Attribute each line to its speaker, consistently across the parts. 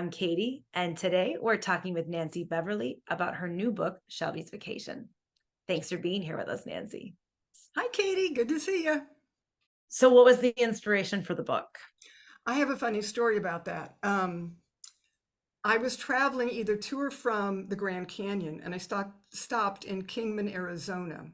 Speaker 1: I'm Katie, and today we're talking with Nancy Beverly about her new book, Shelby's Vacation. Thanks for being here with us, Nancy.
Speaker 2: Hi, Katie. Good to see you.
Speaker 1: So, what was the inspiration for the book?
Speaker 2: I have a funny story about that. I was traveling either to or from the Grand Canyon, and I stopped in Kingman, Arizona.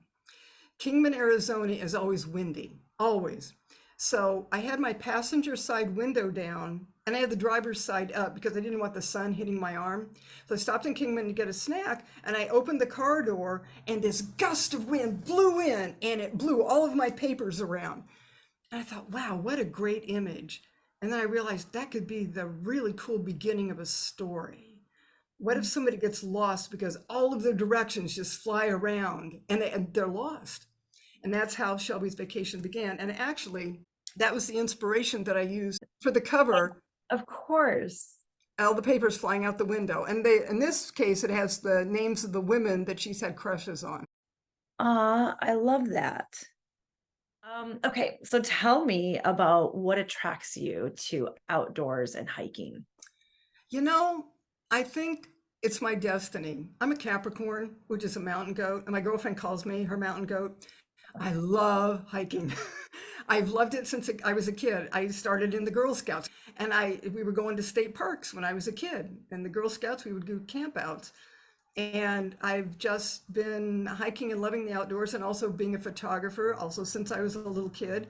Speaker 2: Kingman, Arizona is always windy, always. So I had my passenger side window down, and I had the driver's side up because I didn't want the sun hitting my arm. So I stopped in Kingman to get a snack, and I opened the car door, and this gust of wind blew in, and it blew all of my papers around. And I thought, wow, what a great image. And then I realized that could be the really cool beginning of a story. What if somebody gets lost because all of their directions just fly around and they're lost? And that's how Shelby's Vacation began. And actually, that was the inspiration that I used for the cover.
Speaker 1: Of course.
Speaker 2: All the papers flying out the window. And in this case, it has the names of the women that she's had crushes on.
Speaker 1: I love that. Okay, so tell me about what attracts you to outdoors and hiking.
Speaker 2: You know, I think it's my destiny. I'm a Capricorn, which is a mountain goat, and my girlfriend calls me her mountain goat. I love hiking. I've loved it since I was a kid. I started in the Girl Scouts, and we were going to state parks when I was a kid. And the Girl Scouts, we would do campouts. And I've just been hiking and loving the outdoors, and also being a photographer, also since I was a little kid.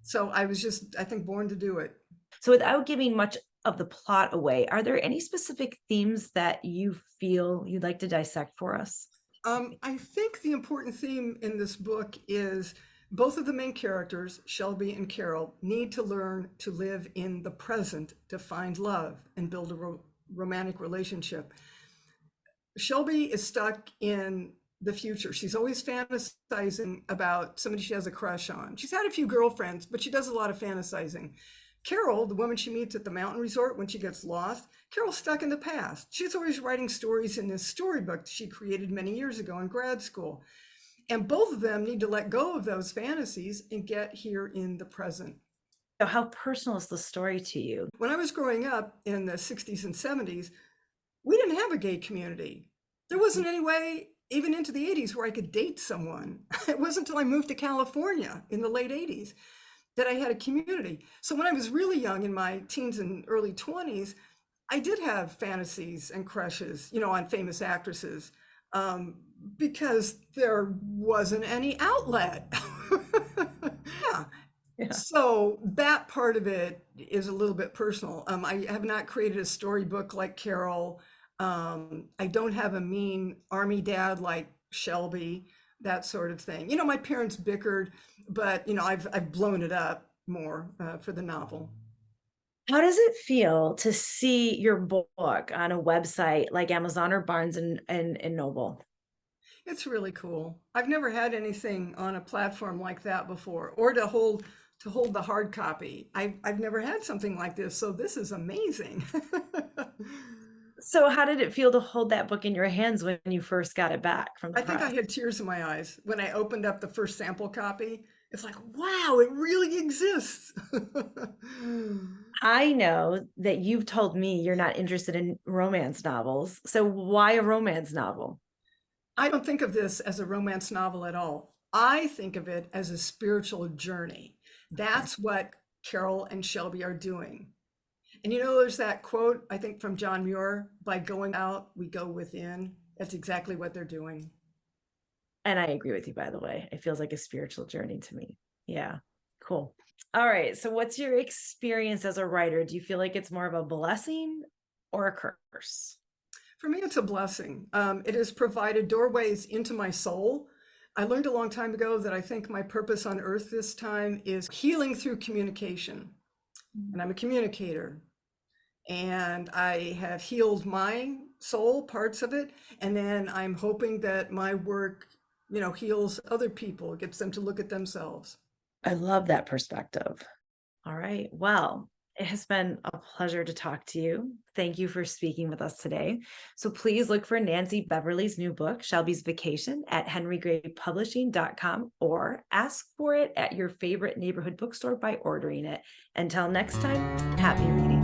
Speaker 2: So I was just, I think, born to do it.
Speaker 1: So, without giving much of the plot away, are there any specific themes that you feel you'd like to dissect for us?
Speaker 2: I think the important theme in this book is both of the main characters, Shelby and Carol, need to learn to live in the present to find love and build a romantic relationship. Shelby is stuck in the future. She's always fantasizing about somebody she has a crush on. She's had a few girlfriends, but she does a lot of fantasizing. Carol, the woman she meets at the mountain resort when she gets lost, Carol's stuck in the past. She's always writing stories in this storybook she created many years ago in grad school. And both of them need to let go of those fantasies and get here in the present.
Speaker 1: So, how personal is the story to you?
Speaker 2: When I was growing up in the 60s and 70s, we didn't have a gay community. There wasn't any way, even into the 80s, where I could date someone. It wasn't until I moved to California in the late 80s that I had a community. So when I was really young, in my teens and early 20s, I did have fantasies and crushes, on famous actresses, because there wasn't any outlet. Yeah.
Speaker 1: Yeah.
Speaker 2: So that part of it is a little bit personal. I have not created a storybook like Carol. I don't have a mean army dad like Shelby, that sort of thing. My parents bickered, but I've blown it up more for the novel.
Speaker 1: How does it feel to see your book on a website like Amazon or Barnes and Noble?
Speaker 2: It's really cool. I've never had anything on a platform like that before, or to hold the hard copy. I've never had something like this, so this is amazing.
Speaker 1: So, how did it feel to hold that book in your hands when you first got it back from the
Speaker 2: I think I
Speaker 1: press?
Speaker 2: had tears in my eyes when I opened up the first sample copy. It's like, wow, it really exists.
Speaker 1: I know that you've told me you're not interested in romance novels. So, why a romance novel?
Speaker 2: I don't think of this as a romance novel at all. I think of it as a spiritual journey. That's what Carol and Shelby are doing. And there's that quote, I think from John Muir, by going out, we go within. That's exactly what they're doing.
Speaker 1: And I agree with you, by the way. It feels like a spiritual journey to me. Yeah, cool. All right. So, what's your experience as a writer? Do you feel like it's more of a blessing or a curse?
Speaker 2: For me, it's a blessing. It has provided doorways into my soul. I learned a long time ago that I think my purpose on earth this time is healing through communication. And I'm a communicator. And I have healed my soul, parts of it. And then I'm hoping that my work, heals other people, gets them to look at themselves.
Speaker 1: I love that perspective. All right. Well, it has been a pleasure to talk to you. Thank you for speaking with us today. So please look for Nancy Beverly's new book, Shelby's Vacation, at henrygraypublishing.com, or ask for it at your favorite neighborhood bookstore by ordering it. Until next time, happy reading.